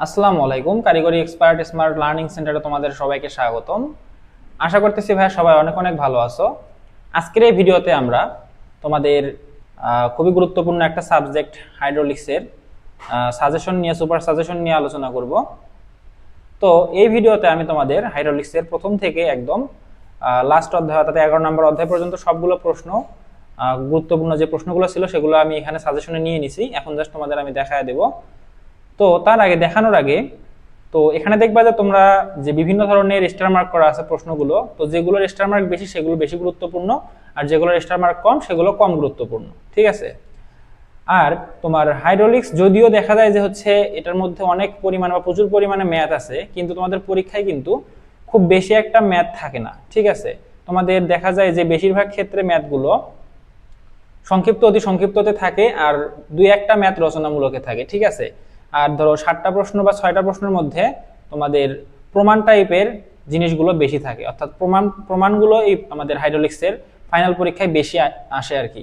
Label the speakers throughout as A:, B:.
A: আসসালামু আলাইকুম। কারিগরি এক্সপার্ট স্মার্ট লার্নিং সেন্টারে তোমাদের সবাইকে স্বাগতম। আশা করতেছি ভাই সবাই অনেক অনেক ভালো আছো। আজকের এই ভিডিওতে আমরা তোমাদের খুবই গুরুত্বপূর্ণ একটা সাবজেক্ট হাইড্রোলিক্সের সাজেশন নিয়ে সুপার সাজেশন নিয়ে আলোচনা করব। তো এই ভিডিওতে আমি তোমাদের হাইড্রোলিক্সের প্রথম থেকে একদম লাস্ট অধ্যায় অর্থাৎ 11 নম্বর অধ্যায় পর্যন্ত সবগুলো প্রশ্ন, গুরুত্বপূর্ণ যে প্রশ্নগুলো ছিল সেগুলো আমি এখানে সাজেশনে নিয়ে নিছি। এখন জাস্ট তোমাদের আমি দেখায় দেব। তো তার আগে দেখানোর আগে তো এখানে দেখবা যে তোমরা যে বিভিন্ন ধরনের স্টার মার্ক করা আছে প্রশ্নগুলো, তো যেগুলোর স্টার মার্ক বেশি সেগুলো বেশি গুরুত্বপূর্ণ, আর যেগুলোর স্টার মার্ক কম সেগুলো কম গুরুত্বপূর্ণ। ঠিক আছে? আর তোমার হাইড্রোলিক্স যদিও দেখা যায় যে হচ্ছে এটার মধ্যে অনেক পরিমাণ বা প্রচুর পরিমাণে ম্যাথ আছে, কিন্তু তোমাদের পরীক্ষায় কিন্তু খুব বেশি একটা ম্যাথ থাকে না। ঠিক আছে? তোমাদের দেখা যায় যে বেশিরভাগ ক্ষেত্রে ম্যাথগুলো সংক্ষিপ্ত অতি সংক্ষিপ্ততে থাকে, আর দুই একটা ম্যাথ রচনামূলকে থাকে। ঠিক আছে? আর ধরো 7টা প্রশ্ন বা 6টা প্রশ্নের মধ্যে তোমাদের প্রমাণ টাইপের জিনিসগুলো বেশি থাকে, অর্থাৎ প্রমাণগুলো এই আমাদের হাইড্রোলিক্সের ফাইনাল পরীক্ষায় বেশি আসে আর কি।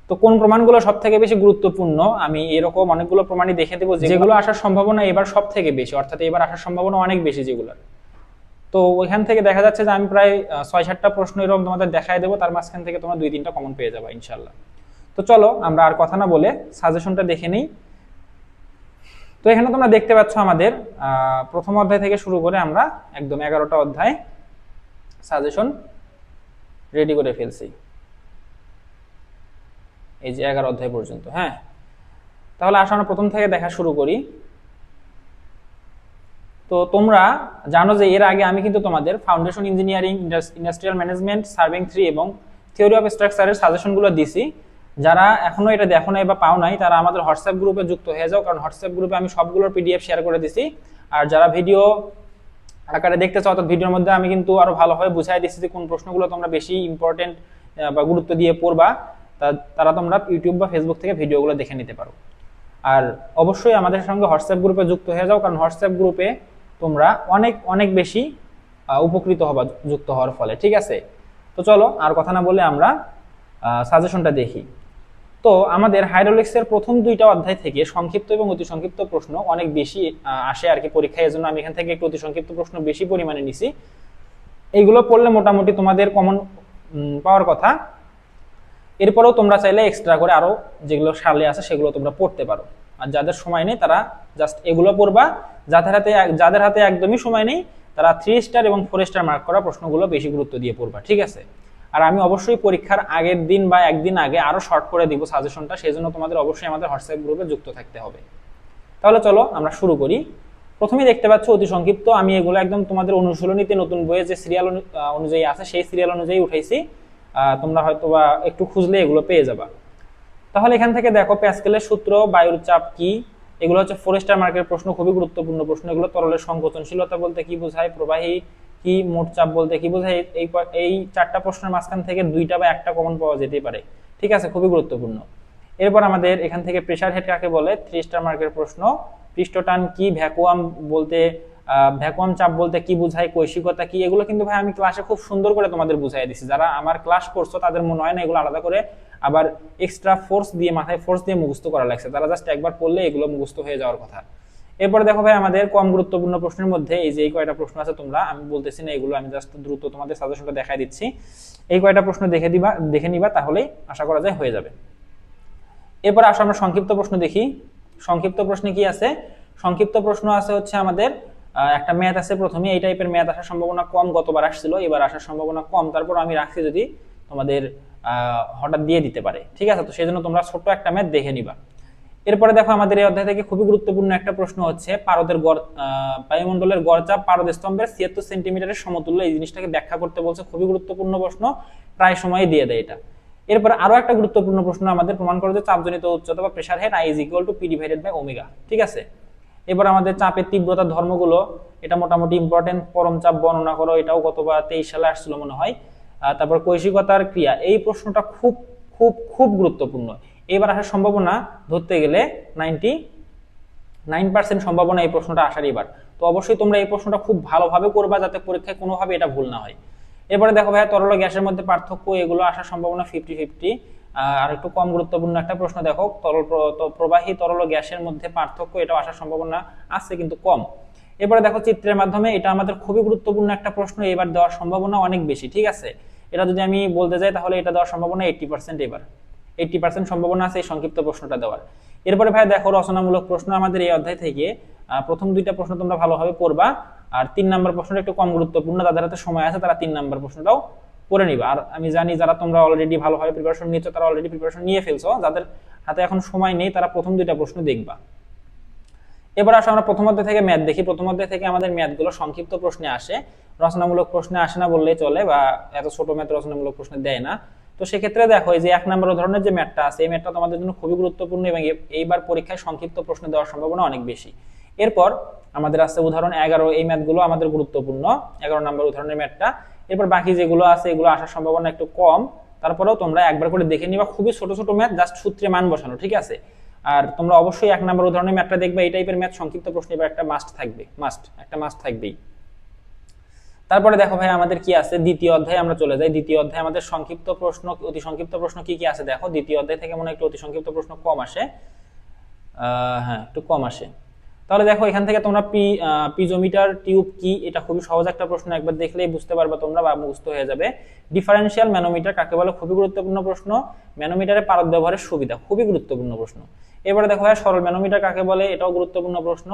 A: তো কোন প্রমাণগুলো সব থেকে বেশি গুরুত্বপূর্ণ, আমি এরকম অনেকগুলো প্রমাণই দেখে দেবো যেগুলো আসার সম্ভাবনা এবার সব থেকে বেশি, অর্থাৎ এবার আসার সম্ভাবনা অনেক বেশি যেগুলো। তো ওইখান থেকে দেখা যাচ্ছে যে আমি প্রায় 6-7টা প্রশ্ন এরকম তোমাদের দেখায় দেবো, তার মাঝখান থেকে তোমরা 2-3টা কমন পেয়ে যাবে ইনশাল্লাহ। তো চলো আমরা আর কথা না বলে সাজেশনটা দেখে নিই। তো এখানে তোমরা দেখতে পাচ্ছ আমাদের প্রথম অধ্যায় থেকে শুরু করে আমরা একদম 11টা অধ্যায় সাজেশন রেডি করে ফেলছি, এই যে 11 অধ্যায় পর্যন্ত। হ্যাঁ, তাহলে আসো আমরা প্রথম থেকে দেখা শুরু করি। তো তোমরা জানো যে এর আগে আমি কিন্তু তোমাদের foundation engineering, industrial management, serving 3 এবং থিওরি অফ স্ট্রাকচারের সাজেশনগুলো দিছি। যারা এখনো এটা দেখো নাই বা পাও নাই তারা আমাদের হোয়াটসঅ্যাপ গ্রুপে যুক্ত হয়ে যাও, কারণ হোয়াটসঅ্যাপ গ্রুপে আমি সবগুলোর পিডিএফ শেয়ার করে দিছি। আর যারা ভিডিও আকারে দেখতে চাও, অর্থাৎ ভিডিওর মধ্যে আমি কিন্তু আরো ভালোভাবে বুঝাই দিচ্ছি যে কোন প্রশ্নগুলো তোমরা বেশি ইম্পর্টেন্ট বা গুরুত্ব দিয়ে পড়বা, তারা তোমরা ইউটিউব বা ফেসবুক থেকে ভিডিওগুলো দেখে নিতে পারো। আর অবশ্যই আমাদের সঙ্গে হোয়াটসঅ্যাপ গ্রুপে যুক্ত হয়ে যাও, কারণ হোয়াটসঅ্যাপ গ্রুপে তোমরা অনেক অনেক বেশি উপকৃত হবা যুক্ত হওয়ার ফলে। ঠিক আছে? তো চলো আর কথা না বলে আমরা সাজেশনটা দেখি। তো আমাদের হাইড্রোলিক্সের প্রথম 2টা অধ্যায় থেকে সংক্ষিপ্ত এবং অতি সংক্ষিপ্ত প্রশ্ন অনেক বেশি আসে আর কি পরীক্ষায়, এজন্য আমি এখান থেকে একটু অতি সংক্ষিপ্ত প্রশ্ন বেশি পরিমাণে নিছি। এইগুলো পড়লে মোটামুটি তোমাদের কমন পাওয়ার কথা। এরপরেও তোমরা চাইলে এক্সট্রা করে আরো যেগুলো সালে আছে সেগুলো তোমরা পড়তে পারো। আর যাদের সময় নেই তারা জাস্ট এগুলো পড়বা। যাদের হাতে একদমই সময় নেই তারা 3 স্টার এবং 4 স্টার মার্ক করা প্রশ্নগুলো বেশি গুরুত্ব দিয়ে পড়বা। ঠিক আছে? আর আমি অবশ্যই পরীক্ষার আগের দিন বা একদিন আগে আরো শর্ট করে দিব সাজেশনটা, সেই জন্য তোমাদের অবশ্যই আমাদের হোয়াটসঅ্যাপ গ্রুপে যুক্ত থাকতে হবে। তাহলে চলো আমরা শুরু করি। প্রথমেই দেখতে পাচ্ছ অতি সংক্ষিপ্ত, আমি এগুলো একদম তোমাদের অনুশীলনীতে নতুন বইয়ে যে সিরিয়াল অনুযায়ী আছে সেই সিরিয়াল অনুযায়ী উঠাইছি। তোমরা হয়তো বা একটু খুঁজলে এগুলো পেয়ে যাবা। তাহলে এখান থেকে দেখো প্যাসকেলের সূত্র, বায়ুর চাপ কি, এগুলো হচ্ছে 4 স্টার মার্কের প্রশ্ন, খুবই গুরুত্বপূর্ণ প্রশ্ন। এগুলো তরলের সংকোচনশীলতা বলতে কি বোঝায়, প্রবাহী কি, মোট চাপ বলতে কি বোঝায়, এই 4টা প্রশ্নের মাঝখান থেকে 2টা বা 1টা কমন পাওয়া যেতেই পারে। ঠিক আছে? খুবই গুরুত্বপূর্ণ। এরপর আমাদের এখান থেকে প্রেসার হেড কাকে বলে, 3 স্টার মার্কের প্রশ্ন। পৃষ্ঠটান কি, ভ্যাকুয়াম বলতে ভ্যাকুয়াম চাপ বলতে কি বোঝায়, কৈশিকতা কি, এগুলো কিন্তু ভাই আমি ক্লাসে খুব সুন্দর করে তোমাদের বুঝাই দিছি। যারা আমার ক্লাস করছো তাদের মনে হয় না এগুলো আলাদা করে আবার এক্সট্রা ফোর্স দিয়ে মাথায় ফোর্স দিয়ে মুখস্থ করা লাগছে, তারা জাস্ট একবার পড়লে এগুলো মুখস্থ হয়ে যাওয়ার কথা। এরপরে দেখো ভাই আমাদের কম গুরুত্বপূর্ণ প্রশ্নের মধ্যে এই যে এই কয়টা প্রশ্ন আছে, তোমরা আমি বলতেছি না এগুলো, আমি জাস্ট দ্রুত তোমাদের সাজেশনটা দেখাই দিচ্ছি। এই কয়টা প্রশ্ন দেখে নিবা, তাহলেই আশা করা যায় হয়ে যাবে। এরপর আসো আমরা সংক্ষিপ্ত প্রশ্ন দেখি। সংক্ষিপ্ত প্রশ্নে কি আছে? সংক্ষিপ্ত প্রশ্ন আছে হচ্ছে আমাদের একটা ম্যাথ আছে প্রথমে, এই টাইপের ম্যাথ আসার সম্ভাবনা কম, গতবার আসছিল, এবার আসার সম্ভাবনা কম, তারপর আমি রাখছি যদি তোমাদের হঠাৎ দিয়ে দিতে পারে। ঠিক আছে? তো সেই জন্য তোমরা ছোট্ট একটা ম্যাথ দেখে নিবা। এরপরে দেখো আমাদের এই অধ্যায় থেকে খুবই গুরুত্বপূর্ণ একটা প্রশ্ন হচ্ছে পারদের গড়, বায়ুমণ্ডলের গড় চাপ পারদ স্তম্ভের 76 সেন্টিমিটারের সমতুল্য, এই জিনিসটাকে ব্যাখ্যা করতে বলছে। খুবই গুরুত্বপূর্ণ প্রশ্ন, প্রায় সময় দিয়ে দেয় এটা। এরপর আরো একটা গুরুত্বপূর্ণ প্রশ্ন আমাদের প্রমাণ করে যে চাপজনিত উচ্চতা বা pressure head I = P / omega. ঠিক আছে? এবার আমাদের চাপের তীব্রতার ধর্মগুলো, এটা মোটামুটি ইম্পর্টেন্ট। পরম চাপ বর্ণনা করো, এটাও গতবার 23 সালে আসছিল মনে হয়। তারপর কৈশিকতার ক্রিয়া, এই প্রশ্নটা খুব খুব খুব গুরুত্বপূর্ণ। এবার আসার সম্ভাবনা ধরতে গেলে 99% সম্ভাবনা এই প্রশ্নটা আসার এবার। তো অবশ্যই তোমরা এই প্রশ্নটা খুব ভালোভাবে করবা যাতে পরীক্ষায় কোনোভাবে এটা ভুল না হয়। এরপরে দেখো ভাইয়া তরল ও গ্যাসের মধ্যে পার্থক্য, এগুলো আসার সম্ভাবনা 50-50। আর একটু কম গুরুত্বপূর্ণ একটা প্রশ্ন দেখো, প্রবাহী তরল ও গ্যাসের মধ্যে পার্থক্য, এটা আসার সম্ভাবনা আছে কিন্তু কম। এবারে দেখো চিত্রের মাধ্যমে, এটা আমাদের খুবই গুরুত্বপূর্ণ একটা প্রশ্ন, এবার দেওয়ার সম্ভাবনা অনেক বেশি। ঠিক আছে, এটা যদি আমি বলতে যাই তাহলে এটা দেওয়ার সম্ভাবনা 80%। এবার 80% সম্ভাবনা আছে এই সংক্ষিপ্ত প্রশ্নটা দেওয়ার। এরপরে ভাই দেখো রচনামূলক প্রশ্ন আমাদের এই অধ্যায় থেকে প্রথম দুইটা প্রশ্ন তোমরা ভালোভাবে পড়বা, আর 3 নাম্বার প্রশ্নটা একটু কম গুরুত্বপূর্ণ, তাদের হাতে সময় আছে তারা 3 নাম্বার প্রশ্নটাও পড়ে নিবা। আর আমি জানি যারা তোমরা অলরেডি ভালোভাবে প্রিপারেশন নিচ্ছ, তারা অলরেডি প্রিপারেশন নিয়ে ফেলছো, যাদের হাতে এখন সময় নেই তারা প্রথম দুইটা প্রশ্ন দেখবা। এবার আসো আমরা প্রথম অধ্যায় থেকে ম্যাথ দেখি। প্রথম অধ্যায় থেকে আমাদের ম্যাথগুলো সংক্ষিপ্ত প্রশ্নে আসে, রচনামূলক প্রশ্নে আসে না বললেই চলে, বা এত ছোট ম্যাথ রচনামূলক প্রশ্নে দেয় না। তো সেক্ষেত্রে দেখো এই যে 1 নম্বর ধরনের যে ম্যাথটা আছে, এই ম্যাথটা তোমাদের জন্য খুবই গুরুত্বপূর্ণ এবং এইবার পরীক্ষায় সংক্ষিপ্ত প্রশ্ন দেওয়ার সম্ভাবনা অনেক বেশি। এরপর আমাদের আছে উদাহরণ 11, এই ম্যাথগুলো আমাদের গুরুত্বপূর্ণ, 11 নম্বর উদাহরণের ম্যাথটা। এরপর বাকি যেগুলো আছে এগুলো আসার সম্ভাবনা একটু কম, তারপরেও তোমরা একবার করে দেখে নিবা, খুবই ছোট ছোট ম্যাথ, জাস্ট সূত্রে মান বসানো। ঠিক আছে, আর তোমরা অবশ্যই 1 নম্বর উদাহরণের ম্যাথটা দেখবে, এই টাইপের ম্যাথ সংক্ষিপ্ত প্রশ্ন এবার একটা মাস্ট থাকবে, একটা মাস্ট থাকবেই। তারপরে দেখো ভাই আমাদের কি আছে, দ্বিতীয় অধ্যায়ে আমরা চলে যাই। দ্বিতীয় অধ্যায়ে আমাদের সংক্ষিপ্ত প্রশ্ন, অতি সংক্ষিপ্ত প্রশ্ন কি কি আছে দেখো। দ্বিতীয় অধ্যায় থেকে মনে হয় একটু অতি সংক্ষিপ্ত প্রশ্ন কম আসে, হ্যাঁ একটু কম আসে। তাহলে দেখো এখান থেকে তোমরা পিজোমিটার টিউব কি, এটা খুবই সহজ একটা প্রশ্ন, একবার দেখলেই বুঝতে পারবে তোমরা, বা মুখস্থ হয়ে যাবে। ডিফারেন্সিয়াল ম্যানোমিটার কাকে বলে, খুবই গুরুত্বপূর্ণ প্রশ্ন। ম্যানোমিটারে পারদ ব্যবহারের সুবিধা, খুবই গুরুত্বপূর্ণ প্রশ্ন। এবারে দেখো ভাই সরল ম্যানোমিটার কাকে বলে, এটাও গুরুত্বপূর্ণ প্রশ্ন।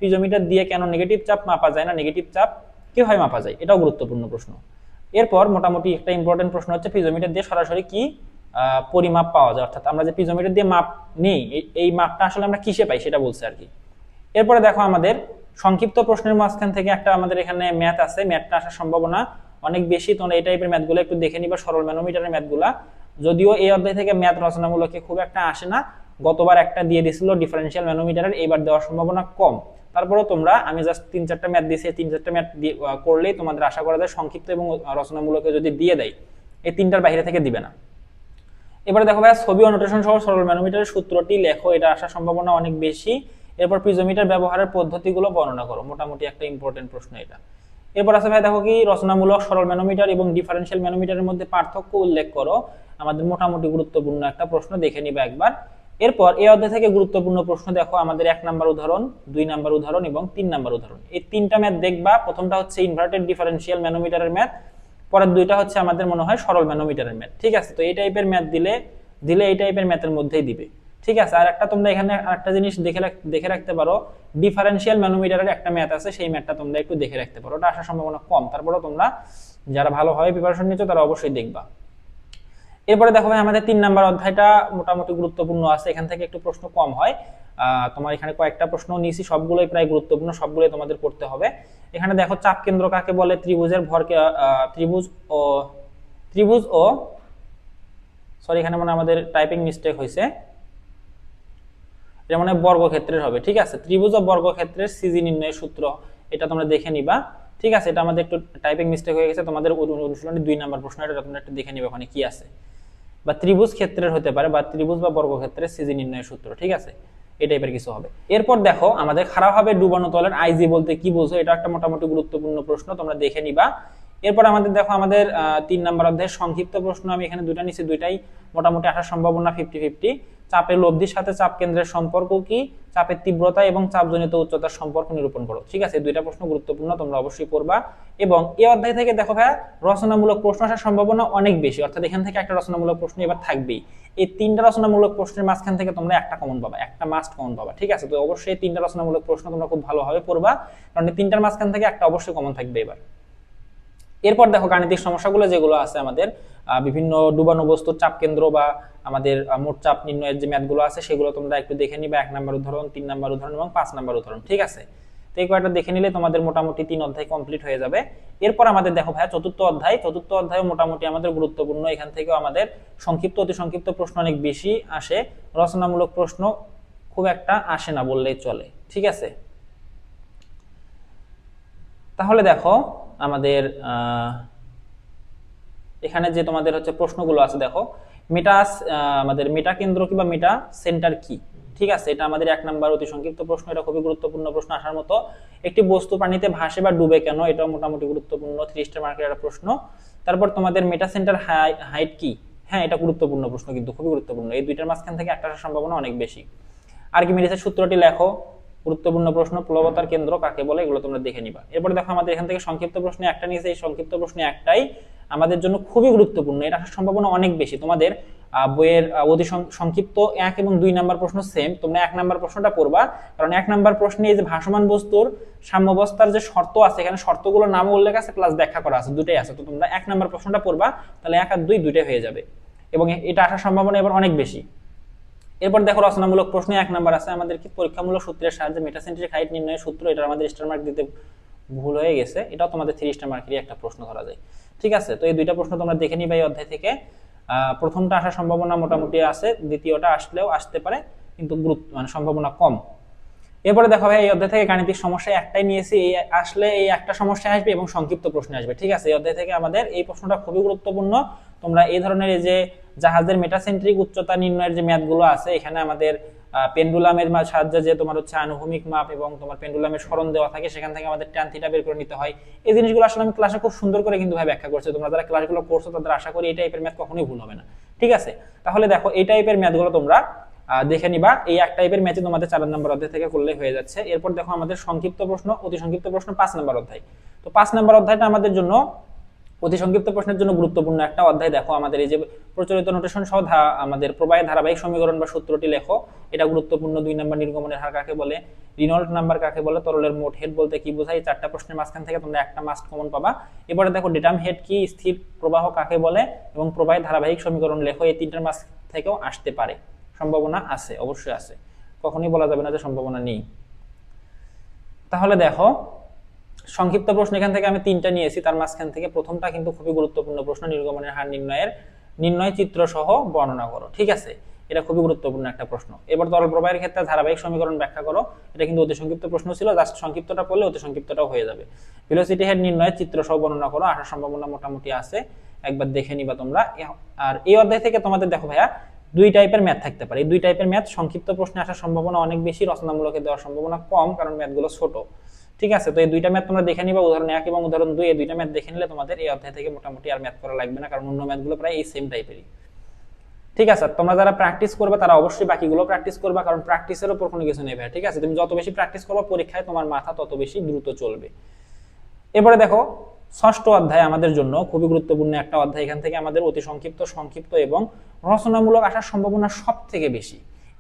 A: পিজোমিটার দিয়ে কেন নেগেটিভ চাপ মাপা যায় না, নেগেটিভ চাপ কিভাবে মাপা যায়, এটাও গুরুত্বপূর্ণ প্রশ্ন। এরপর মোটামুটি একটা ইম্পর্টেন্ট প্রশ্ন হচ্ছে পিজোমিটার দিয়ে সরাসরি কি পরিমাপ পাওয়া যায়, অর্থাৎ আমরা যে পিজোমিটার দিয়ে মাপ নেই, এই মাপটা আসলে আমরা কিসে পাই সেটা বলছে আর কি। এরপরে দেখো আমাদের সংক্ষিপ্ত প্রশ্নের মাঝখান থেকে একটা আমাদের এখানে ম্যাথ আছে, ম্যাথটা আসার সম্ভাবনা অনেক বেশি। তোমরা এই টাইপের ম্যাথগুলো একটু দেখে নিবা, সরল ম্যানোমিটারের ম্যাথগুলা। যদিও এই অধ্যায় থেকে ম্যাথ রচনামূলকে খুব একটা আসে না, গতবার একটা দিয়ে দিছিল ডিফারেন্সিয়াল ম্যানোমিটারের, এইবার দেওয়ার সম্ভাবনা কম। তারপরেও তোমরা, আমি জাস্ট 3-4টা ম্যাথ দিয়েছি, 3-4টা ম্যাথ করলেই তোমাদের আশা করা যায় সংক্ষিপ্ত এবং রচনামূলকে যদি দিয়ে দেয়, এই 3টার বাইরে থেকে দিবে না। এবারে দেখো ভাই ছবি অনোটেশন সহ সরল ম্যানোমিটারের সূত্রটি লেখো, এটা আসার সম্ভাবনা অনেক বেশি। এরপর পিজোমিটার ব্যবহারের পদ্ধতিগুলো বর্ণনা করো, মোটামুটি একটা ইম্পর্টেন্ট প্রশ্ন এটা। এরপর আছে ভাই দেখো কি রচনামূলক সরল ম্যানোমিটার এবং ডিফারেন্সিয়াল ম্যানোমিটারের মধ্যে পার্থক্য উল্লেখ করো, আমাদের মোটামুটি গুরুত্বপূর্ণ একটা প্রশ্ন, দেখে নিবা একবার। এরপর এই অধ্যায় থেকে গুরুত্বপূর্ণ প্রশ্ন দেখো, আমাদের 1 নম্বর উদাহরণ, 2 নম্বর উদাহরণ এবং 3 নম্বর উদাহরণ, এই 3টা ম্যাথ দেখবা। প্রথমটা হচ্ছে ইনভার্টেড ডিফারেন্সিয়াল ম্যানোমিটারের ম্যাথ, পরের 2টা হচ্ছে আমাদের মনে হয় সরল ম্যানোমিটারের ম্যাথ। ঠিক আছে, তো এই টাইপের ম্যাথ দিলে এই টাইপের ম্যাথের মধ্যেই দিবে। ঠিক আছে, আর একটা তোমরা এখানে আরেকটা জিনিস দেখে রাখতে পারো, ডিফারেন্সিয়াল ম্যানোমিটারের একটা ম্যাথ আছে, সেই ম্যাথটা তোমরা একটু দেখে রাখতে পারো, ওটা আসার সম্ভাবনা কম। তারপরে তোমরা যারা ভালোভাবে প্রিপারেশন নিচ্ছ তারা অবশ্যই দেখবা। এরপরে দেখো ভাই আমাদের 3 নাম্বার অধ্যায়টা মোটামুটি গুরুত্বপূর্ণ আছে, এখান থেকে একটু প্রশ্ন কম হয়। তোমার এখানে কয়েকটা প্রশ্ন নিয়েছি, সবগুলোই প্রায় গুরুত্বপূর্ণ, সবগুলোই তোমাদের পড়তে হবে। এখানে দেখো চাপ কেন্দ্র কাকে বলে, ত্রিভুজের ভরকে, ত্রিভুজ ও সরি এখানে মানে আমাদের টাইপিং মিস্টেক হয়েছে, এটা মানে বর্গক্ষেত্রের হবে। ঠিক আছে, ত্রিভুজ ও বর্গক্ষেত্রের সিজি নির্ণয়ের সূত্র, এটা তোমরা দেখে নিবা। ঠিক আছে, এটা আমাদের একটু টাইপিং মিস্টেক হয়ে গেছে, তোমাদের অনুশীলনে 2 নাম্বার প্রশ্ন, এটা তোমরা একটু দেখে নিবে ওখানে কি আছে। বা ত্রিভুজ ক্ষেত্রের হতে পারে, বা ত্রিভুজ বা বর্গক্ষেত্রের সিজি নির্ণয়ের সূত্র। ঠিক আছে, এই টাইপের কিছু হবে। এরপর দেখো আমাদের খারাপভাবে ডুবানো তলের আইজি বলতে কি বোঝো, এটা একটা মোটামুটি গুরুত্বপূর্ণ প্রশ্ন, তোমরা দেখে নিবা। এরপর আমাদের দেখো আমাদের 3 নাম্বার অধ্যায়ের সংক্ষিপ্ত প্রশ্ন, আমি এখানে 2টা নিচে, 2টাই মোটামুটি আসার সম্ভাবনা 50-50। চাপের লব্ধির সাথে চাপ কেন্দ্রের সম্পর্ক কি, চাপের তীব্রতা এবং চাপজনিত উচ্চতার সম্পর্ক নিরূপণ করো। ঠিক আছে, 2টা প্রশ্ন গুরুত্বপূর্ণ, তোমরা অবশ্যই পড়বা। এবং এই অধ্যায় থেকে দেখো ভাই রচনামূলক প্রশ্ন আসার সম্ভাবনা অনেক বেশি, অর্থাৎ এখান থেকে একটা রচনামূলক প্রশ্ন এবার থাকবেই। এই 3টা রচনামূলক প্রশ্নের মাঝখান থেকে তোমরা একটা কমন পাবা, একটা মাস্ট কমন পাবা। ঠিক আছে, তো অবশ্যই 3টা রচনামূলক প্রশ্ন তোমরা খুব ভালোভাবে পড়বা, কারণ এই 3টার মাঝখান থেকে একটা অবশ্যই কমন থাকবে এবার। এরপর দেখো গাণিতিক সমস্যাগুলো যেগুলো আছে আমাদের, বিভিন্ন ডুবানো বস্তুর চাপ কেন্দ্র বা আমাদের মোট চাপ নির্ণয়ের যে ম্যাথগুলো আছে সেগুলো তোমরা একটু দেখে নিবা, 1 নম্বর উদাহরণ, 3 নম্বর উদাহরণ এবং 5 নম্বর উদাহরণ। ঠিক আছে, তো এই কয়েকটা দেখে নিলে তোমাদের মোটামুটি 3 অধ্যায় কমপ্লিট হয়ে যাবে। এরপর আমাদের দেখো ভাই চতুর্থ অধ্যায় মোটামুটি আমাদের গুরুত্বপূর্ণ, এখান থেকেও আমাদের সংক্ষিপ্ত অতি সংক্ষিপ্ত প্রশ্ন অনেক বেশি আসে, রচনামূলক প্রশ্ন খুব একটা আসে না বললেই চলে। ঠিক আছে, তাহলে দেখো আমাদের এখানে যে তোমাদের হচ্ছে প্রশ্নগুলো আছে দেখো, আমাদের মেটা কেন্দ্র কি বা মেটা সেন্টার কি। ঠিক আছে, এটা আমাদের 1 নাম্বার অতি সংক্ষিপ্ত প্রশ্ন, এটা খুবই গুরুত্বপূর্ণ প্রশ্ন আসার মতো। একটি বস্তু পানিতে ভাসে বা ডুবে কেন, এটাও মোটামুটি গুরুত্বপূর্ণ, 30টা মার্কের একটা প্রশ্ন। তারপর তোমাদের মেটা সেন্টার হাইট কি, হ্যাঁ, এটা গুরুত্বপূর্ণ প্রশ্ন, কিন্তু খুবই গুরুত্বপূর্ণ। এই দুইটার মাঝখান থেকে একটা আসার সম্ভাবনা অনেক বেশি। আর্কিমিডিসের সূত্রটি লেখো, গুরুত্বপূর্ণ প্রশ্ন। প্লবতার কেন্দ্র কাকে বলে, এগুলো তোমরা দেখে নিবা। এরপরে দেখো আমাদের এখান থেকে সংক্ষিপ্ত প্রশ্নে একটা নিয়েছে, এই সংক্ষিপ্ত প্রশ্নে একটাই আমাদের জন্য খুবই গুরুত্বপূর্ণ, এটা আসার সম্ভাবনা অনেক বেশি। তোমাদের বইয়ের অতি সংক্ষিপ্ত 1 এবং 2 নাম্বার প্রশ্ন সেম, তোমরা 1 নাম্বার প্রশ্নটা পড়বা, কারণ 1 নাম্বার প্রশ্নে এই যে ভাসমান বস্তুর সাম্যাবস্থার যে শর্ত আছে, এখানে শর্তগুলোর নামও উল্লেখ আছে প্লাস ব্যাখ্যা করা আছে, দুটাই আছে। তো তোমরা 1 নাম্বার প্রশ্নটা পড়বা, তাহলে 1 আর 2 দুইটাই হয়ে যাবে, এবং এটা আসার সম্ভাবনা এবার অনেক বেশি। এরপর দেখো রচনামূলক প্রশ্নে 1 নাম্বার আছে আমাদের কি, পরীক্ষামূলক সূত্রের সাহায্যে মেটাসেন্ট্রিক হাইট নির্ণয়ের সূত্র। এটা আমাদের স্টার মার্ক দিতে ভুল হয়ে গেছে, এটাও তোমাদের 3 স্টার মার্কেরই একটা প্রশ্ন ধরা যায়। ঠিক আছে, তো এই দুইটা প্রশ্ন তোমরা দেখে নিবা এই অধ্যায় থেকে। প্রথমটা আসার সম্ভাবনা মোটামুটি আছে, দ্বিতীয়টা আসলেও আসতে পারে, কিন্তু গুরুত্ব মানে সম্ভাবনা কম। এরপরে দেখো ভাই, এই অধ্যায় থেকে গাণিতিক সমস্যা একটাই নিয়েছি, এই আসলে এই একটা সমস্যা আসবে এবং সংক্ষিপ্ত প্রশ্ন আসবে। ঠিক আছে, এই অধ্যায় থেকে আমাদের এই প্রশ্নটা খুবই গুরুত্বপূর্ণ। তোমরা এই ধরনের এই যে জাহাজের মেটাসেন্ট্রিক উচ্চতা নির্ণয়ের যে ম্যাথগুলো আছে, এখানে আমাদের পেন্ডুলামের সাহায্যে যে তোমার হচ্ছে আনুভূমিক মাপ এবং তোমার পেন্ডুলামের সরণ দেওয়া থাকে, সেখান থেকে আমাদের ট্যান থিটা বের করে নিতে হয়। এই জিনিসগুলো আসলে আমি ক্লাসে খুব সুন্দর করে কিন্তু ভাই ব্যাখ্যা করছি, তোমরা যারা ক্লাসগুলো করছো তাদের আশা করি এই টাইপের ম্যাথ কখনোই ভুল হবে না। ঠিক আছে, তাহলে দেখো এই টাইপের ম্যাথগুলো তোমরা দেখে নিবা, এই এক টাইপের ম্যাথই তোমাদের 4 নম্বর অধ্যায় থেকে করলে হয়ে যাচ্ছে। এরপর দেখো আমাদের সংক্ষিপ্ত প্রশ্ন, অতি সংক্ষিপ্ত প্রশ্ন 5 নম্বর অধ্যায়। তো 5 নম্বর অধ্যায়টা আমাদের জন্য অতি সংক্ষিপ্ত প্রশ্নের জন্য গুরুত্বপূর্ণ একটা অধ্যায়। দেখো আমাদের এই যে প্রচলিত নোটেশন সহ আমাদের প্রবাহের ধারাবাহিক সমীকরণ বা সূত্রটি লেখো, এটা গুরুত্বপূর্ণ। 2 নম্বর নির্গমনের হার কাকে বলে, রিনল্ট নাম্বার কাকে বলে, তরলের মোট হেড বলতে কি বোঝায়, 4টা প্রশ্নের মাঝখান থেকে তোমরা একটা মাস্ট কমন পাবা। এবারে দেখো ডেটাম হেড কি, স্থির প্রবাহ কাকে বলে, এবং প্রবাহের ধারাবাহিক সমীকরণ লেখো। এই 3টার মাঝ থেকেও আসতে পারে, সম্ভাবনা আছে, অবশ্যই আছে, কখনোই বলা যাবে না যে সম্ভাবনা নেই। তাহলে দেখো সংক্ষিপ্ত প্রশ্ন এখান থেকে আমি 3টা নিয়েছি, তার মাঝখান থেকে প্রথমটা কিন্তু খুবই গুরুত্বপূর্ণ প্রশ্ন, নির্গমনের হার নির্ণয় চিত্র সহ বর্ণনা করো। ঠিক আছে, এটা খুবই গুরুত্বপূর্ণ একটা প্রশ্ন। এবার তরল প্রবাহের ক্ষেত্রে ধারাবাহিক সমীকরণ ব্যাখ্যা করো, এটা কিন্তু অতি সংক্ষিপ্ত প্রশ্ন ছিল, জাস্ট সংক্ষিপ্তটা পড়লে অতি সংক্ষিপ্তটাও হয়ে যাবে। ভেলোসিটি হেড নির্ণয়ের চিত্র সহ বর্ণনা করো, আসার সম্ভাবনা মোটামুটি আছে, একবার দেখে নিবা তোমরা। আর এই অধ্যায় থেকে তোমাদের দেখো ভাইয়া 2 টাইপের ম্যাথ থাকতে পারে, এই 2 টাইপের ম্যাথ সংক্ষিপ্ত প্রশ্নে আসার সম্ভাবনা অনেক বেশি, রচনামূলকে দেওয়ার সম্ভাবনা কম, কারণ ম্যাথগুলো ছোট। ঠিক আছে, তো এই 2টা ম্যাথ তোমরা দেখে নিবা, উদাহরণ 1 এবং উদাহরণ 2, এই 2টা ম্যাথ দেখে নিলে তোমাদের এই অধ্যায় থেকে মোটামুটি আর ম্যাথ করা লাগবে না, কারণ অন্য ম্যাথগুলো প্রায় এই সেম টাইপেরই। ঠিক আছে, তোমরা যারা প্র্যাকটিস করবে তারা অবশ্যই বাকিগুলো প্র্যাকটিস করবা, কারণ প্র্যাকটিসের উপর কোনো কিছু নেই ভাই। ঠিক আছে, তুমি যত বেশি প্র্যাকটিস করবে পরীক্ষায় তোমার মাথা তত বেশি দ্রুত চলবে। এবারে দেখো 6ষ্ঠ অধ্যায় আমাদের জন্য খুবই গুরুত্বপূর্ণ একটা অধ্যায়। এখান থেকে আমাদের অতি সংক্ষিপ্ত, সংক্ষিপ্ত এবং রচনামূলক আসার সম্ভাবনা সব থেকে বেশি।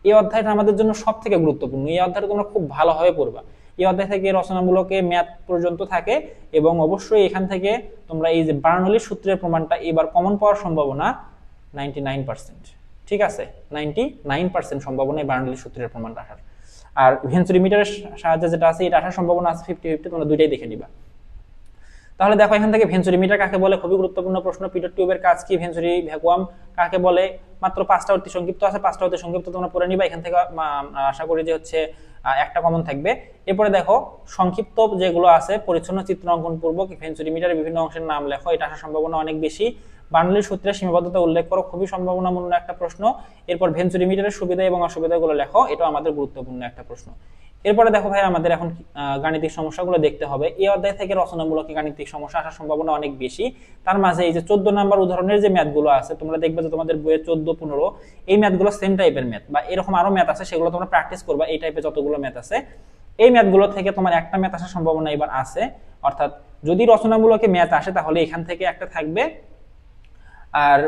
A: এই অধ্যায়টা আমাদের জন্য সব থেকে গুরুত্বপূর্ণ, এই অধ্যায়টা তোমরা খুব ভালোভাবে পড়বা। এই অধ্যায় থেকে রচনামূলকে ম্যাথ পর্যন্ত থাকে, এবং অবশ্যই এখান থেকে তোমরা এই যে বার্নৌলির সূত্রের প্রমাণটা এবার কমন পাওয়ার সম্ভাবনা 99%। ঠিক আছে, 99% সম্ভাবনা এই বার্নৌলির সূত্রের প্রমাণটা আসার। আর ভেঞ্চুরিমিটারের সাহায্যে যেটা আছে, এটা আসার সম্ভাবনা আছে 50-50, তোমরা দুইটাই দেখে নিবা। তাহলে দেখো এখান থেকে ভেঞ্চুরিমিটার কাকে বলে, খুবই গুরুত্বপূর্ণ প্রশ্ন। পিটর টিউবের কাজ কি, ভেঞ্চুরি ভ্যাকুয়াম কাকে বলে, মাত্র 5টা অতি সংক্ষিপ্ত আছে, 5টা অতি সংক্ষিপ্ত তোমরা পড়ে নিবা। এখান থেকে আশা করি যে হচ্ছে একটা কমন থাকবে। এরপরে দেখো সংক্ষিপ্ত যেগুলো আছে, পরিচ্ছন্ন চিত্র অঙ্কন পূর্বক ভেঞ্চুরিমিটারের বিভিন্ন অংশের নাম লেখো, এটা আসার সম্ভাবনা অনেক বেশি। বার্নৌলির সূত্রের সীমাবদ্ধতা উল্লেখ করো, খুবই সম্ভাবনামূলক একটা প্রশ্ন। এরপর ভেঞ্চুরিমিটারের সুবিধা এবং অসুবিধাগুলো লেখো, এটা আমাদের গুরুত্বপূর্ণ একটা প্রশ্ন। এরপরে দেখো ভাই, আমাদের এখন গাণিতিক সমস্যাগুলো দেখতে হবে। এই অধ্যায় থেকে রচনামূলক গাণিতিক সমস্যা আসার সম্ভাবনা অনেক বেশি। তার মাঝে এই যে 14 নাম্বার উদাহরণের যে ম্যাথগুলো আছে, তোমরা দেখবে যে তোমাদের বইয়ে 14-15 এই ম্যাথগুলো সেম টাইপের ম্যাথ, বা এরকম আরো ম্যাথ আছে, সেগুলো তোমরা প্র্যাকটিস করবা। এই টাইপের যতগুলো ম্যাথ আছে, এই ম্যাথগুলো থেকে তোমার একটা ম্যাথ আসার সম্ভাবনা এবার আছে। অর্থাৎ যদি রচনামূলকে ম্যাথ আসে, তাহলে এখান থেকে একটা থাকবে, আর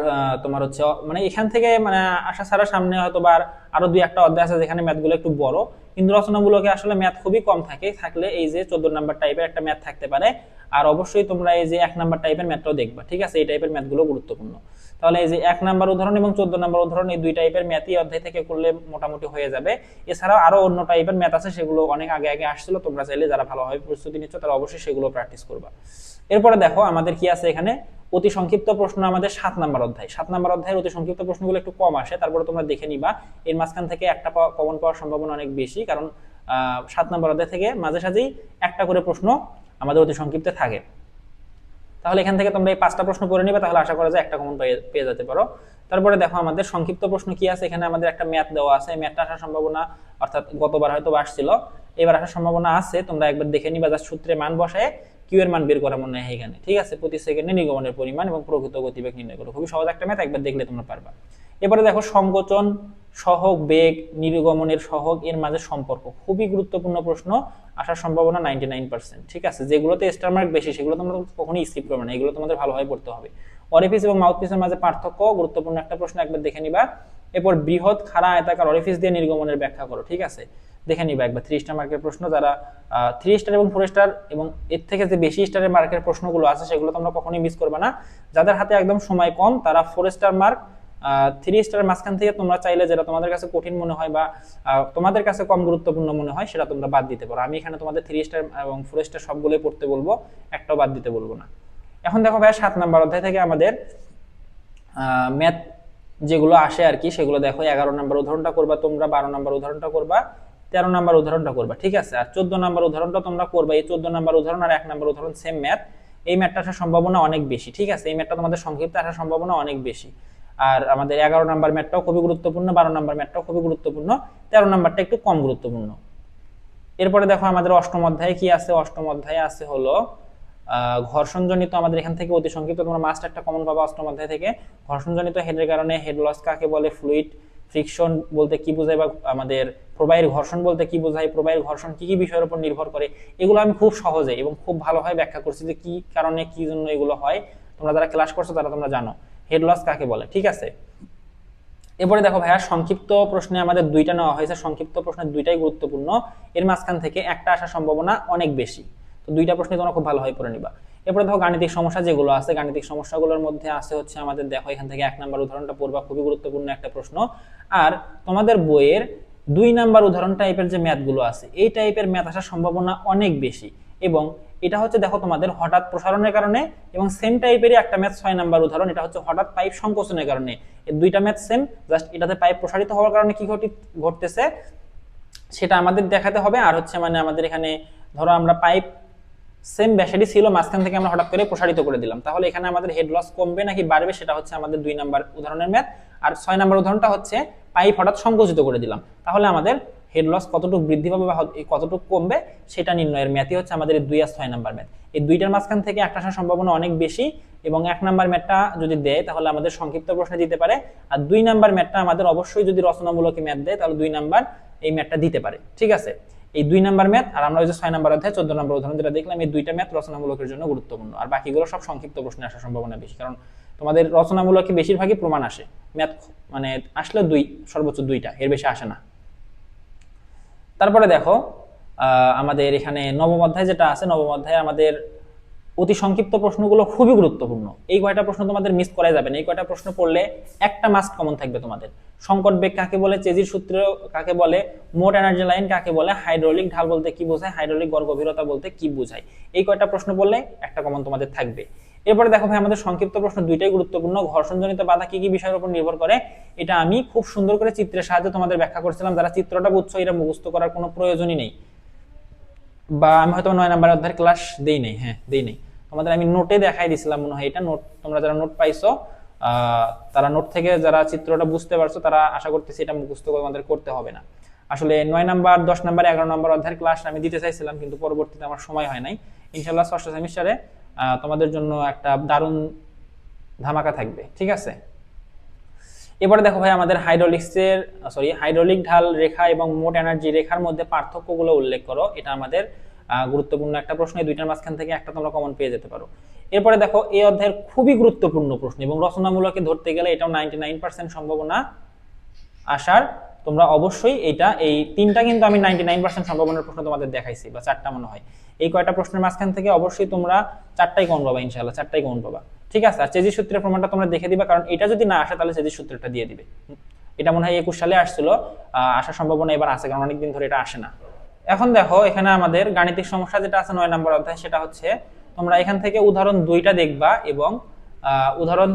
A: তোমার হচ্ছে মানে এখান থেকে মানে আশা ছাড়া সামনে হয়তো বা আরো 2-1টা অধ্যায় আছে যেখানে ম্যাথগুলো একটু বড়, কিন্তু রচনামূলকে আসলে ম্যাথ খুবই কম থাকে। থাকলে এই যে 14 নাম্বার টাইপের একটা ম্যাথ থাকতে পারে। আর অবশ্যই তোমরা এই যে 1 নাম্বার টাইপের ম্যাথটাও দেখবা। ঠিক আছে, এই টাইপের ম্যাথগুলো গুরুত্বপূর্ণ। তাহলে এই যে 1 নাম্বার উদাহরণ এবং 14 নাম্বার উদাহরণ, এই 2 টাইপের ম্যাথই অধ্যায় থেকে করলে মোটামুটি হয়ে যাবে। এছাড়াও আরো অন্য টাইপের ম্যাথ আছে, সেগুলো অনেক আগে আগে আসছিল, তোমরা চাইলে যারা ভালোভাবে প্রস্তুতি নিচ্ছ তারা অবশ্যই সেগুলো প্র্যাকটিস করবা। এরপরে দেখো আমাদের কি আছে এখানে, অতি সংক্ষিপ্ত প্রশ্ন আমাদের 7 নাম্বার অধ্যায়। 7 নাম্বার অধ্যায়ের অতি সংক্ষিপ্ত প্রশ্নগুলো একটু কম আসে, তারপরে তোমরা দেখে নিবা। এর মাঝখান থেকে একটা কমন পাওয়ার সম্ভাবনা অনেক বেশি, কারণ 7 নাম্বার অধ্যায় থেকে মাঝে সাঝেই একটা করে প্রশ্ন আমাদের অতি সংক্ষিপ্তে থাকে। তাহলে এখান থেকে তোমরা এই 5টা প্রশ্ন পড়ে নিবে, তাহলে আশা করা যায় একটা কমন পেয়ে যেতে পারো। তারপরে দেখো আমাদের সংক্ষিপ্ত প্রশ্ন কি আছে, এখানে আমাদের একটা ম্যাথ দেওয়া আছে, ম্যাথটা আসার সম্ভাবনা অর্থাৎ গতবার হয়তো আসছিল, এবার আসার সম্ভাবনা আছে, তোমরা একবার দেখে নিবা, জাস্ট সূত্রে মান বসায় কিউ এর মান বের করা মনে হয় এখানে, ঠিক আছে। প্রতি সেকেন্ডে নির্গমনের পরিমাণ এবং প্রকৃত গতিবেগ নির্ণয় করো, খুবই সহজ একটা ম্যাথ, একবার দেখলে তোমরা পারবা। এবারে দেখো সংকোচন সহগ বেগ নির্গমনের সহগ এর মাঝে সম্পর্ক, খুবই গুরুত্বপূর্ণ প্রশ্ন, আসার সম্ভাবনা 99%, ঠিক আছে। যেগুলোতে স্টার মার্ক বেশি সেগুলো তোমরা কখনোই স্কিপ করবে না, এগুলো তোমাদের ভালোভাবে পড়তে হবে। অরিফিস এবং মাউথপিসের মাঝে পার্থক্য, গুরুত্বপূর্ণ একটা প্রশ্ন, একবার দেখে নিবা। এরপর বৃহৎ খাড়া আয়তাকার অরিফিস দিয়ে নির্গমনের ব্যাখ্যা করো, ঠিক আছে, দেখে নিবা একবার। 3 স্টার মার্কের প্রশ্ন, যারা 3 স্টার এবং 4 স্টার এবং এর থেকে যে বেশি স্টারের মার্কের প্রশ্নগুলো আছে সেগুলো তোমরা কখনোই মিস করবে না। যাদের হাতে একদম সময় কম তারা 4 স্টার মার্ক 3 স্টারের মাঝখান থেকে তোমরা চাইলে যেটা তোমাদের কাছে কঠিন মনে হয় বা তোমাদের কাছে কম গুরুত্বপূর্ণ মনে হয় সেটা তোমরা বাদ দিতে পারো। আমি এখানে তোমাদের 3 স্টার এবং 4 স্টার সবগুলোই পড়তে বলবো, একটাও বাদ দিতে বলবো না। এখন দেখো ভাই 7 নাম্বার অধ্যায় থেকে আমাদের ম্যাথ যেগুলো আসে আর কি, সেগুলো দেখো। 11 নাম্বার উদাহরণটা করবা তোমরা, 12 নাম্বার উদাহরণটা করবা, 13 নাম্বার উদাহরণটা করবা, ঠিক আছে। আর 14 নাম্বার উদাহরণটা তোমরা করবা। এই 14 নাম্বার উদাহরণ আর 1 নাম্বার উদাহরণ সেম ম্যাথ, এই ম্যাথটা আসার সম্ভাবনা অনেক বেশি, ঠিক আছে। এই ম্যাথটা তোমাদের সংক্ষিপ্ত আসার সম্ভাবনা অনেক বেশি। আর আমাদের 11 নাম্বার ম্যাথটাও খুবই গুরুত্বপূর্ণ, 12 নাম্বার ম্যাথটাও খুবই গুরুত্বপূর্ণ, 13 নাম্বারটা একটু কম গুরুত্বপূর্ণ। এরপরে দেখো আমাদের 8ম অধ্যায়ে কি আছে, 8ম অধ্যায়ে আছে হলো ঘর্ষণজনিত, আমাদের এখান থেকে অতি সংক্ষিপ্ত তোমরা মাস্ট একটা কমন পাবা 8ম অধ্যায় থেকে। ঘর্ষণজনিত হেডের কারণে হেড লস কাকে বলে, ফ্লুইড ফ্রিকশন বলতে কি বোঝায়, বা আমাদের প্রবাহের ঘর্ষণ বলতে কি বোঝায়, প্রবাহের ঘর্ষণ কি কি বিষয়ের উপর নির্ভর করে, এগুলো আমি খুব সহজে এবং খুব ভালোভাবে ব্যাখ্যা করছি যে কি কারণে কি জন্য এগুলো হয়। তোমরা যারা ক্লাস করছো তারা তোমরা জানো হেড লস কাকে বলে, ঠিক আছে। এরপরে দেখো ভাইয়া সংক্ষিপ্ত প্রশ্নে আমাদের 2টা নেওয়া হয়েছে, সংক্ষিপ্ত প্রশ্নের 2টাই গুরুত্বপূর্ণ, এর মাঝখান থেকে একটা আসার সম্ভাবনা অনেক বেশি, তো 2টা প্রশ্ন তোমরা খুব ভালোভাবে পড়ে নিবা। এরপরে দেখো গাণিতিক সমস্যা যেগুলো আছে, গাণিতিক সমস্যাগুলোর মধ্যে আছে হচ্ছে আমাদের দেখো এখান থেকে 1 নাম্বার উদাহরণটা পড়বা, খুবই গুরুত্বপূর্ণ একটা প্রশ্ন। আর তোমাদের বইয়ের 2 নাম্বার উদাহরণ টাইপের যে ম্যাথগুলো আছে এই টাইপের ম্যাথ আসার সম্ভাবনা অনেক বেশি, এবং এটা হচ্ছে দেখো তোমাদের হঠাৎ প্রসারণের কারণে, এবং সেম টাইপেরই একটা ম্যাথ 6 নাম্বার উদাহরণ, এটা হচ্ছে হঠাৎ পাইপ সংকোচনের কারণে। এই 2টা ম্যাথ সেম, জাস্ট এটাতে পাইপ প্রসারিত হওয়ার কারণে কি ঘটতেছে সেটা আমাদের দেখাতে হবে। আর হচ্ছে মানে আমাদের এখানে ধরো আমরা পাইপ সেম ব্যাসার্ধ ছিল, মাঝখান থেকে আমরা হঠাৎ করে প্রসারিত করে দিলাম, তাহলে এখানে আমাদের হেড লস কমবে নাকি বাড়বে সেটা হচ্ছে আমাদের 2 নাম্বার উদাহরণের ম্যাথ। আর 6 নাম্বার উদাহরণটা হচ্ছে পাইপ হঠাৎ সংকুচিত করে দিলাম, তাহলে আমাদের হেড লস কতটুকু বৃদ্ধি পাবে বা কতটুকু কমবে সেটা নির্ণয়ের ম্যাথই হচ্ছে আমাদের 2 আর 6 নাম্বার ম্যাথ। এই 2টার মাঝখান থেকে একটা আসার সম্ভাবনা অনেক বেশি, এবং 1 নাম্বার ম্যাথটা যদি দেয় তাহলে আমাদের সংক্ষিপ্ত প্রশ্নে দিতে পারে, আর 2 নাম্বার ম্যাথটা আমাদের অবশ্যই যদি রচনামূলক ম্যাথ দেয় তাহলে 2 নাম্বার এই ম্যাথটা দিতে পারে, ঠিক আছে। এই 2 নাম্বার ম্যাথ আর আমরা ওই যে 6 নাম্বার অধ্যায় 14 নাম্বার উদাহরণ যেটা দেখলাম, এই 2টা ম্যাথ রচনামূলকের জন্য গুরুত্বপূর্ণ, আর বাকিগুলো সব সংক্ষিপ্ত প্রশ্নে আসার সম্ভাবনা বেশি, কারণ তোমাদের রচনামূলকে বেশিরভাগই প্রমাণ আসে, ম্যাথ মানে আসলে 2 সর্বোচ্চ 2টা, এর বেশি আসে না। তারপরে দেখো আমাদের এখানে 9ম অধ্যায় যেটা আছে, 9ম অধ্যায়ে আমাদের অতি সংক্ষিপ্ত প্রশ্নগুলো খুবই গুরুত্বপূর্ণ, এই কয়টা প্রশ্ন তোমাদের মিস করা যাবে না, এই কয়টা প্রশ্ন পড়লে একটা মাস্ট কমন থাকবে তোমাদের। সংকট বেগ কাকে বলে, চেজির সূত্র কাকে বলে, মোট এনার্জি লাইন কাকে বলে, হাইড্রোলিক ঢাল বলতে কি বোঝায়, হাইড্রোলিক গড় গভীরতা বলতে কি বোঝায়, এই কয়টা প্রশ্ন পড়লে একটা কমন তোমাদের থাকবে। এরপরে দেখো ভাই আমাদের সংক্ষিপ্ত প্রশ্ন 2টাই গুরুত্বপূর্ণ, ঘর্ষণজনিত বাধা কি কি বিষয়ের উপর নির্ভর করে, এটা আমি খুব সুন্দর করে চিত্রের সাহায্যে তোমাদের ব্যাখ্যা করছিলাম, যারা চিত্রটা বুঝছো এটা মুখস্থ করার কোনো প্রয়োজনই নেই, বা আমি হয়তো 9 নাম্বার অধ্যায়ের ক্লাস দেই নাই, হ্যাঁ দেই নাই, তোমাদের আমি নোটে দেখাই দিছিলাম মনে হয় এটা নোট, তোমরা যারা নোট পাইছো তারা নোট থেকে যারা চিত্রটা বুঝতে পারছো তারা আশা করতেছি এটা মুখস্থ তোমাদের করতে হবে না। আসলে 9 নাম্বার 10 নাম্বার 11 নাম্বার অধ্যায়ের ক্লাস আমি দিতে চাইছিলাম, কিন্তু পরবর্তীতে আমার সময় হয় নাই। ইনশাআল্লাহ ষষ্ঠ সেমিস্টারে তোমাদের জন্য একটা দারুণ ধামাকা থাকবে, ঠিক আছে। এবারে দেখো ভাই আমাদের হাইড্রোলিক ঢাল রেখা এবং মোট এনার্জি রেখার মধ্যে পার্থক্যগুলো উল্লেখ করো, এটা আমাদের গুরুত্বপূর্ণ একটা প্রশ্ন, এই 2টার মাঝখান থেকে একটা তোমরা কমন পেয়ে যেতে পারো। এরপরে দেখো এই অধ্যায়ের খুবই গুরুত্বপূর্ণ প্রশ্ন, এবং রচনামূলকে ধরতে গেলে এটাও 99% সম্ভাবনা আসার, তোমরা অবশ্যই এটা এই 3টা কিন্তু আমি 99% সম্ভাবনার প্রশ্ন তোমাদের দেখাইছি, বা 4টা মনে হয়, এই কয়টা প্রশ্নের মাঝখান থেকে অবশ্যই তোমরা 4টাই কমন পাবা, ইনশাআল্লাহ 4টাই কমন পাবা, ঠিক আছে। আর চেজির সূত্রের প্রমাণটা তোমরা দেখে দিবা, কারণ এটা যদি না আসে তাহলে চেজির সূত্রটা দিয়ে দিবে, এটা মনে হয় 21 সালে আসছিল, আসার সম্ভাবনা এবার আছে, কারণ অনেকদিন ধরে এটা আসে না। এখন দেখো এখানে আমাদের গাণিতিক সমস্যা যেটা আছে 9 নম্বর অধ্যায়, সেটা হচ্ছে তোমরা এখান থেকে উদাহরণ 2টা দেখবা এবং উদাহরণ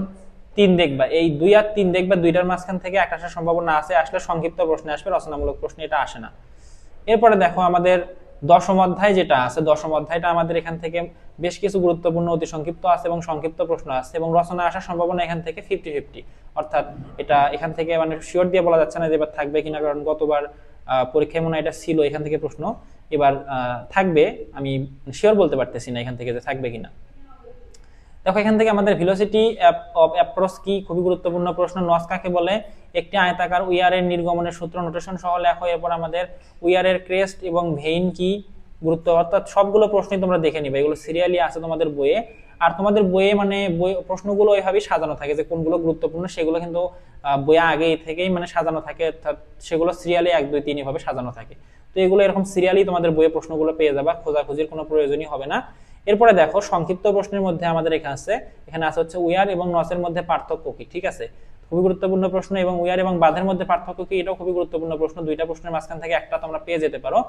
A: 3 দেখবা, এই 2 আর 3 দেখবা, 2টার মাঝখান থেকে একটা আসার সম্ভাবনা আছে, আসলে সংক্ষিপ্ত প্রশ্নে আসবে, রচনামূলক প্রশ্নে এটা আসে না। এরপরে দেখো আমাদের দশম অধ্যায় যেটা আছে, দশম অধ্যায়টা আমাদের এখান থেকে বেশ কিছু গুরুত্বপূর্ণ অতি সংক্ষিপ্ত আছে এবং সংক্ষিপ্ত প্রশ্ন আছে, এবং রচনায় আসার সম্ভাবনা এখান থেকে 50-50। অর্থাৎ এটা এখান থেকে মানে শিওর দিয়ে বলা যাচ্ছে না যে এবার থাকবে কিনা, কারণ গতবার পরীক্ষায় মনে হয় এটা ছিল এখান থেকে প্রশ্ন, এবার থাকবে আমি শিওর বলতে পারতেছি না এখান থেকে যে থাকবে কিনা। দেখো এখান থেকে আমাদের ভেলোসিটি অফ অ্যাপ্রোচ কি, খুবই গুরুত্বপূর্ণ প্রশ্ন। নস কাকে বলে, একটি আয়তাকার উইয়ারের নির্গমনের সূত্র নোটেশন সহ লেখো। এরপর আমাদের উইয়ারের ক্রেস্ট এবং ভেইন কি, গুরুত্ব, অর্থাৎ সবগুলো প্রশ্নই তোমরা দেখে নিবে, এগুলো সিরিয়ালি আছে তোমাদের বইয়ে। আর তোমাদের বইয়ে মানে বই প্রশ্নগুলো ওইভাবেই সাজানো থাকে যে কোনগুলো গুরুত্বপূর্ণ, সেগুলো কিন্তু বইয়ে আগে থেকেই মানে সাজানো থাকে, অর্থাৎ সেগুলো সিরিয়ালি 1 2 3 এভাবে সাজানো থাকে। তো এগুলো এরকম সিরিয়ালি তোমাদের বইয়ে প্রশ্নগুলো পেয়ে যাবা, খোঁজাখুঁজির কোনো প্রয়োজনই হবে না। এরপরে দেখো সংক্ষিপ্ত প্রশ্নের মধ্যে আমাদের এখানে আছে হচ্ছে উইয়ার এবং নসের মধ্যে পার্থক্য কি, ঠিক আছে, খুবই গুরুত্বপূর্ণ প্রশ্ন। এবং উইয়ার এবং বাঁধের মধ্যে পার্থক্য কি, এটাও খুবই গুরুত্বপূর্ণ প্রশ্ন। দুইটা প্রশ্নের মাঝখান থেকে একটা তোমরা পেয়ে যেতে পারো।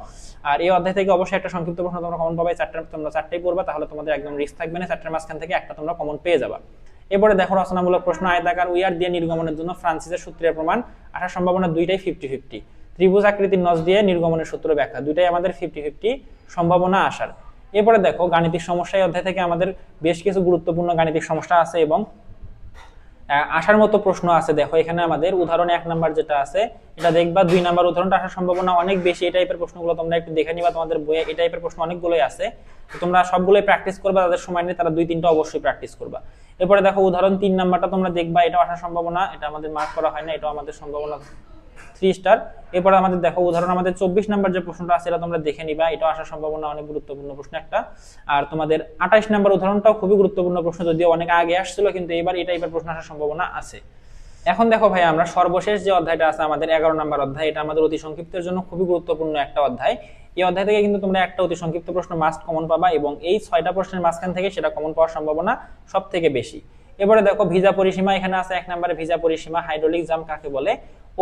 A: আর এই অধ্যায় থেকে অবশ্যই একটা সংক্ষিপ্ত প্রশ্ন তোমরা কমন পাবে, তোমরা চারটেই পড়বা, তাহলে তোমাদের একদম রিস্ক থাকবে না, চারটের মাঝখান থেকে একটা তোমরা কমন পেয়ে যাবা। এরপরে দেখো রচনামূলক প্রশ্ন, আয়তাকার উইয়ার দিয়ে নির্গমনের জন্য ফ্রান্সিসের সূত্রের প্রমাণ, আসার সম্ভাবনা দুইটাই 50-50। ত্রিভুজ আকৃতির নস দিয়ে নির্গমনের সূত্র ব্যাখ্যা, দুইটাই আমাদের 50-50 সম্ভাবনা আসার। এরপরে দেখো গাণিতিক সমস্যা, এই অধ্যায় থেকে আমাদের বেশ কিছু গুরুত্বপূর্ণ গাণিতিক সমস্যা আছে এবং আসার মতো প্রশ্ন আছে। দেখো এখানে আমাদের উদাহরণ 1 নাম্বার যেটা আছে এটা দেখবা, 2 নাম্বার উদাহরণটা আসার সম্ভাবনা অনেক বেশি। এই টাইপের প্রশ্নগুলো তোমরা একটু দেখে নিবা, তোমাদের বইয়ে এই টাইপের প্রশ্ন অনেকগুলোই আছে, তো তোমরা সবগুলোই প্র্যাকটিস করবা, তাদের সময় নিয়ে তারা 2-3টা অবশ্যই প্র্যাকটিস করবা। এরপরে দেখো উদাহরণ 3 নাম্বারটা তোমরা দেখবা, এটা আসার সম্ভাবনা, এটা আমাদের মার্ক করা হয় না, এটা আমাদের সম্ভাবনা 3 স্টার। এরপরে আমাদের দেখো উদাহরণ আমাদের 24 নাম্বার যে প্রশ্নটা আছে এটা তোমরা দেখে নিবা, এটা আসার সম্ভাবনা অনেক গুরুত্বপূর্ণ প্রশ্ন একটা। আর তোমাদের 28 নাম্বার উদাহরণটাও খুবই গুরুত্বপূর্ণ প্রশ্ন, যদিও অনেক আগে আসছিল, কিন্তু এবার এই টাইপের প্রশ্ন আসার সম্ভাবনা আছে। এখন দেখো ভাই আমরা সর্বশেষ যে অধ্যায়টা আছে আমাদের 11 নাম্বার অধ্যায়, এটা আমাদের অতি সংক্ষিপ্তের জন্য খুবই গুরুত্বপূর্ণ একটা অধ্যায়। এই অধ্যায় থেকে কিন্তু তোমরা একটা অতি সংক্ষিপ্ত প্রশ্ন মাস্ট কমন পাবা, এবং এই 6টা প্রশ্নের মাঝখান থেকে সেটা কমন পাওয়ার সম্ভাবনা সব থেকে বেশি। এবারে দেখো ভিজা পরিসীমা, এখানে আছে 1 নম্বরে ভিজা পরিসীমা, হাইড্রোলিক জাম কাকে বলে,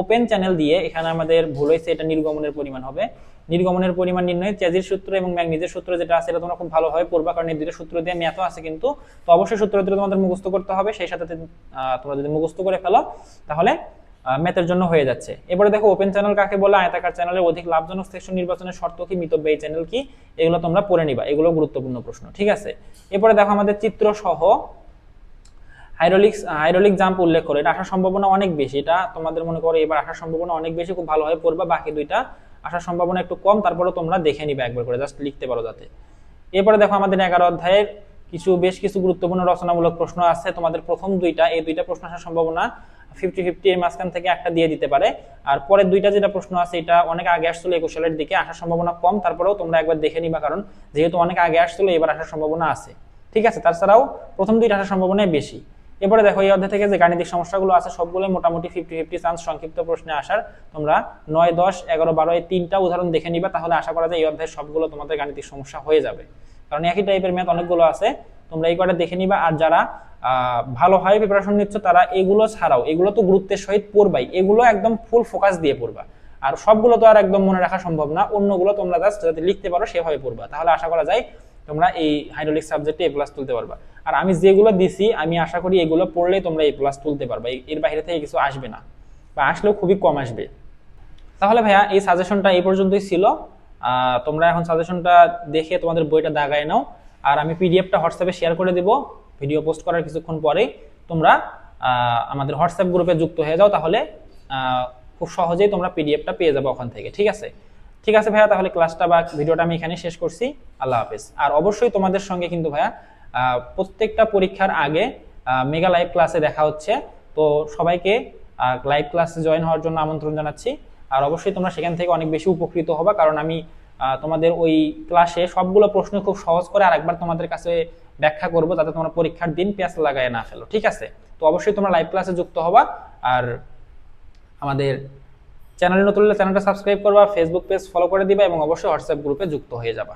A: ওপেন চ্যানেল দিয়ে, এখানে আমাদের ভুল হয়েছে, এটা নির্গমনের পরিমাণ হবে। নির্গমনের পরিমাণ নির্ণয় চেজির সূত্র এবং ম্যাগনিজের সূত্র যেটা আছে এটা তোমরা খুব ভালোভাবে পড়বা, কারণ এই দুটো সূত্র দিয়ে ম্যাথও আছে কিন্তু, তো অবশ্যই সূত্র দুটো তোমাদের মুখস্থ করতে হবে, সেই সাথে তোমরা যদি মুখস্থ করে ফেলো তাহলে ম্যাথের জন্য হয়ে যাচ্ছে। এবারে দেখো ওপেন চ্যানেল কাকে বলে, আয়তাকার চ্যানেলের অধিক লাভজনক সেকশন নির্বাচনের শর্ত কি, মিতব্যয়ী চ্যানেল কি, এগুলো তোমরা পড়ে নিবা, এগুলো গুরুত্বপূর্ণ প্রশ্ন, ঠিক আছে। এরপরে দেখো আমাদের চিত্র সহ হাইড্রোলিক জাম্প উল্লেখ করে, এটা আসার সম্ভাবনা অনেক বেশি, এটা তোমাদের মনে করো এবার আসার সম্ভাবনা অনেক বেশি, খুব ভালোভাবে পড়বা। বাকি দুইটা আসার সম্ভাবনা একটু কম, তারপরে তোমরা দেখে নিবে একবার করে, জাস্ট লিখতে পারো যাতে। এরপরে দেখো আমাদের 11 অধ্যায়ের বেশ কিছু গুরুত্বপূর্ণ রচনামূলক প্রশ্ন আছে, তোমাদের প্রথম দুইটা, এই দুইটা প্রশ্ন আসার সম্ভাবনা 50-50, এর মাঝখান থেকে একটা দিয়ে দিতে পারে। আর পরের দুইটা যেটা প্রশ্ন আছে এটা অনেক আগে আসছিল, 21 সালের দিকে, আসার সম্ভাবনা কম, তারপরেও তোমরা একবার দেখে নিবা, কারণ যেহেতু অনেক আগে আসছিল এবার আসার সম্ভাবনা আছে, ঠিক আছে। তাছাড়াও প্রথম দুইটা আসার সম্ভাবনা বেশি। এরপরে দেখো এই অধ্যায় থেকে যে গাণিতিক সমস্যাগুলো আছে সবগুলো মোটামুটি 50-50 চান্স সংক্ষিপ্ত প্রশ্নে আসার। তোমরা 9, 10, 11, 12 এই 3টা উদাহরণ দেখে নিবা, তাহলে আশা করা যায় এই অধ্যায়ের সবগুলো তোমাদের গাণিতিক সমস্যা হয়ে যাবে, কারণ একই টাইপের ম্যাথ অনেকগুলো আছে, তোমরা এই কটা দেখে নিবা। আর যারা ভালোভাবে প্রিপারেশন নিচ্ছ তারা এগুলো ছাড়াও, এগুলো তো গুরুত্বের সহিত পড়বাই, এগুলো একদম ফুল ফোকাস দিয়ে পড়বা। আর সবগুলো তো আর একদম মনে রাখা সম্ভব না, অন্যগুলো তোমরা জাস্ট যাতে লিখতে পারো সেভাবে পড়বা, তাহলে আশা করা যায় তোমরা এই হাইড্রোলিক সাবজেক্টে A+ তুলতে পারবা। আর আমি যেগুলো দিছি আমি আশা করি এগুলো পড়লেই তোমরা A+ তুলতে পারবা, এর বাইরে থেকে কিছু আসবে না, বা আসলেও খুবই কম আসবে। তাহলে ভাইয়া এই সাজেশনটা এই পর্যন্তই ছিল, তোমরা এখন সাজেশনটা দেখে তোমাদের বইটা দাগায় নাও, আর আমি পিডিএফটা হোয়াটসঅ্যাপে শেয়ার করে দেব ভিডিও পোস্ট করার কিছুক্ষণ পরেই। তোমরা আমাদের হোয়াটসঅ্যাপ গ্রুপে যুক্ত হয়ে যাও, তাহলে খুব সহজেই তোমরা পিডিএফটা পেয়ে যাবে ওখান থেকে, ঠিক আছে। ঠিক আছে ভাইয়া, তাহলে ক্লাসটা বা ভিডিওটা আমি এখানে শেষ করছি, আল্লাহ হাফেজ। আর অবশ্যই তোমাদের সঙ্গে কিন্তু ভাইয়া প্রত্যেকটা পরীক্ষার আগে মেগা লাইভ ক্লাসে দেখা হচ্ছে, তো সবাইকে লাইভ ক্লাসে জয়েন হওয়ার জন্য আমন্ত্রণ জানাচ্ছি। আর অবশ্যই তোমরা সেখান থেকে অনেক বেশি উপকৃত হবা, কারণ আমি তোমাদের ওই ক্লাসে সবগুলো প্রশ্ন খুব সহজ করে আরেকবার তোমাদের কাছে ব্যাখ্যা করব, যাতে তোমরা পরীক্ষার দিন পেঁয়াজ লাগায় না ফেলো, ঠিক আছে। তো অবশ্যই তোমরা লাইভ ক্লাসে যুক্ত হবা, আর আমাদের চ্যানেলে নতুন হলে চ্যানেলটা সাবস্ক্রাইব করবা, ফেসবুক পেজ ফলো করে দিবা, এবং অবশ্যই হোয়াটসঅ্যাপ গ্রুপে যুক্ত হয়ে যাবা।